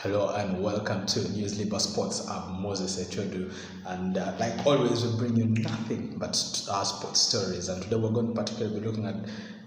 Hello and welcome to News Libre Sports. I'm Moses Echodu, and like always, we bring you nothing but sports stories. And today we're going to particularly be looking at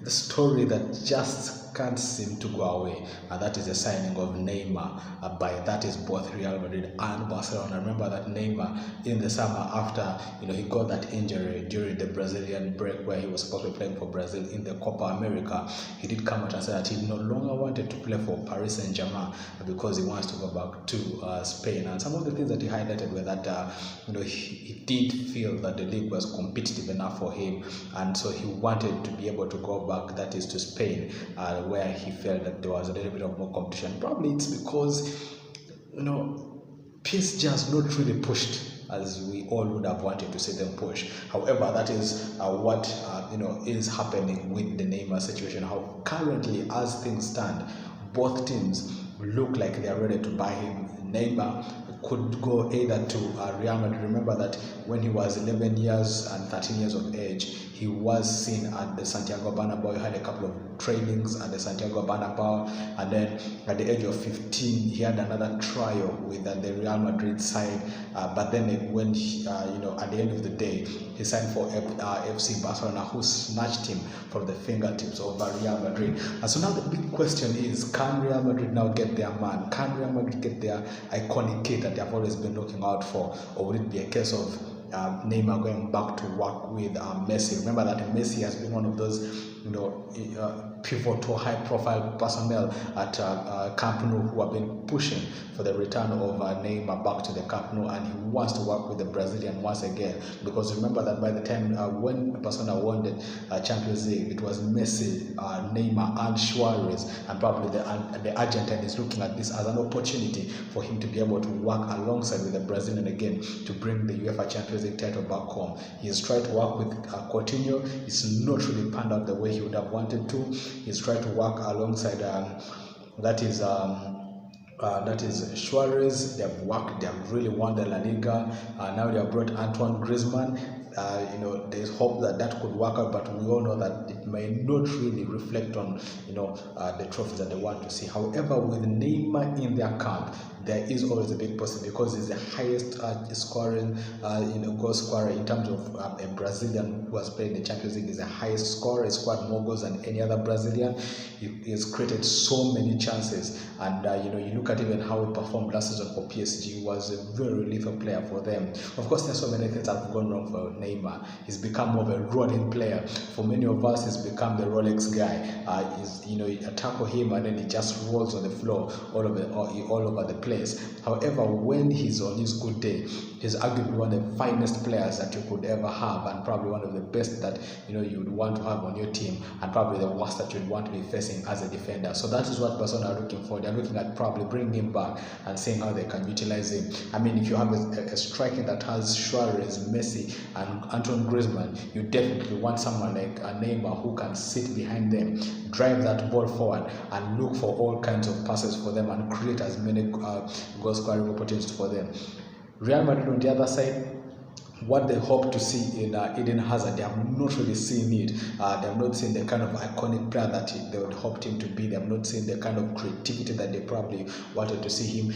the story that just can't seem to go away, and that is the signing of Neymar by that is both Real Madrid and Barcelona. Remember that Neymar in the summer after he got that injury during the Brazilian break where he was supposed to be playing for Brazil in the Copa America, he did come out and say that he no longer wanted to play for Paris Saint-Germain because he wants to go back to Spain. And some of the things that he highlighted were that he did feel that the league was competitive enough for him, and so he wanted to be able to go back, that is to Spain, where he felt that there was a little bit of more competition. Probably it's because PSG has not really pushed as we all would have wanted to see them push. However, that is what is happening with the Neymar situation. How currently, as things stand, both teams look like they are ready to buy him. Neymar could go either to Real Madrid. Remember that when he was 11 years and 13 years of age, he was seen at the Santiago Bernabeu. He had a couple of trainings at the Santiago Bernabeu, and then at the age of 15, he had another trial with the Real Madrid side. But then when at the end of the day, he signed for FC Barcelona, who snatched him from the fingertips of Real Madrid. And so now the big question is, can Real Madrid now get their man? Can Real Madrid get their iconic kid that they have always been looking out for? Or would it be a case of Neymar going back to work with Messi? Remember that Messi has been one of those pivotal high-profile personnel at Camp Nou who have been pushing for the return of Neymar back to the Camp Nou, and he wants to work with the Brazilian once again, because remember that by the time when Barcelona won the Champions League, it was Messi, Neymar and Suarez, and probably the Argentine is looking at this as an opportunity for him to be able to work alongside with the Brazilian again to bring the UEFA Champions League title back home. He has tried to work with Coutinho. It's not really panned out the way he would have wanted to. He's tried to work alongside that is Suarez. They have really won the La Liga. Now they have brought Antoine Griezmann. There's hope that could work out, but we all know that it may not really reflect on the trophies that they want to see. However, with Neymar in their camp, there is always a big positive, because he's the highest goal scorer in terms of a Brazilian who has played in the Champions League. Is the highest scorer. He scored more goals than any other Brazilian. He has created so many chances, and you look at even how he performed last season for PSG. He was a very lethal player for them. Of course, there's so many things that have gone wrong for Neymar. He's become more of a rolling player. For many of us, he's become the Rolex guy. You tackle him and then he just rolls on the floor all over the place. However, when he's on his good day, he's arguably one of the finest players that you could ever have, and probably one of the best that you would want to have on your team, and probably the worst that you'd want to be facing as a defender. So that is what Barcelona are looking for. They're looking at probably bringing him back and seeing how they can utilize him. I mean, if you have a striker that has Suarez, Messi, and Antoine Griezmann, you definitely want someone like Neymar who can sit behind them, drive that ball forward, and look for all kinds of passes for them and create as many goal scoring opportunities for them. Real Madrid on the other side, what they hope to see in Eden Hazard, they have not really seen it. They have not seen the kind of iconic player that they would hoped him to be. They have not seen the kind of creativity that they probably wanted to see him.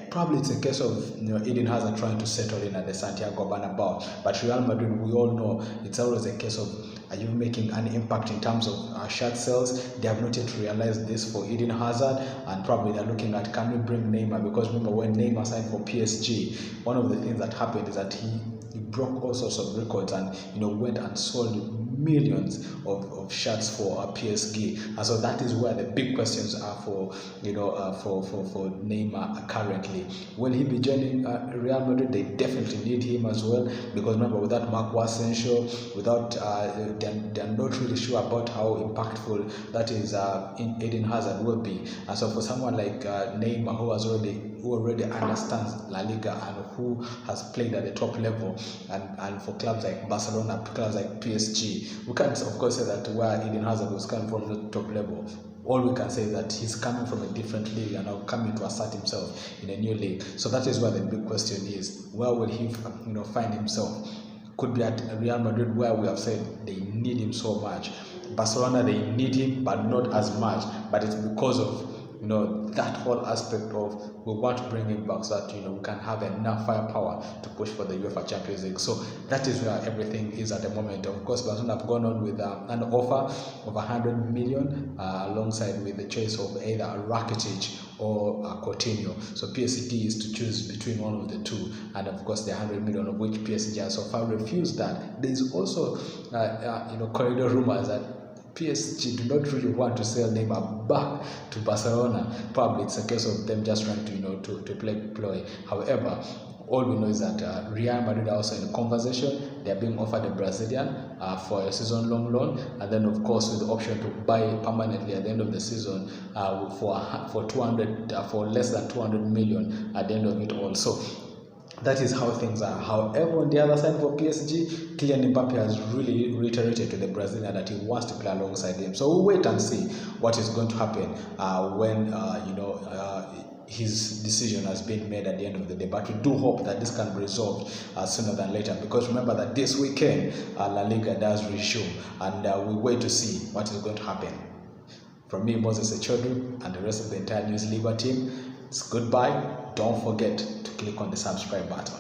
Probably it's a case of Eden Hazard trying to settle in at the Santiago Bernabeu. But Real Madrid, we all know it's always a case of, are you making an impact in terms of shirt sales? They have not yet realized this for Eden Hazard, and probably they're looking at, can we bring Neymar? Because remember, when Neymar signed for PSG, one of the things that happened is that he broke all sorts of records and went and sold millions of shirts for PSG. And so that is where the big questions are for Neymar currently. Will he be joining Real Madrid? They definitely need him as well, because remember, without Marco Asensio, they're not really sure about how impactful that is in Eden Hazard will be. And so for someone like Neymar, who already understands La Liga and who has played at the top level, and for clubs like Barcelona, clubs like PSG, we can't of course say that where Eden Hazard was coming from the top level. All we can say is that he's coming from a different league and now coming to assert himself in a new league. So that is where the big question is, where will he find himself? Could be at Real Madrid, where we have said they need him so much. Barcelona, they need him, but not as much. But it's because of that whole aspect of we want to bring it back so that we can have enough firepower to push for the UEFA Champions League. So that is where everything is at the moment. Of course, Barcelona have gone on with an offer of 100 million alongside with the choice of either Rakitic or Coutinho. So PSG is to choose between one of the two, and of course the 100 million of which PSG has so far refused that. There is also corridor rumors that PSG do not really want to sell Neymar back to Barcelona. Probably it's a case of them just trying to play ploy. However, all we know is that Real Madrid are also in a conversation. They are being offered a Brazilian for a season-long loan, and then of course with the option to buy permanently at the end of the season for less than 200 million at the end of it all. So that is how things are. However, on the other side for PSG, Kylian Mbappe has really reiterated to the Brazilian that he wants to play alongside him. So we'll wait and see what is going to happen when his decision has been made at the end of the day. But we do hope that this can be resolved sooner than later, because remember that this weekend La Liga does resume, and we wait to see what is going to happen. From me, Moses Echodu, and the rest of the entire News Liga team, it's goodbye. Don't forget to click on the subscribe button.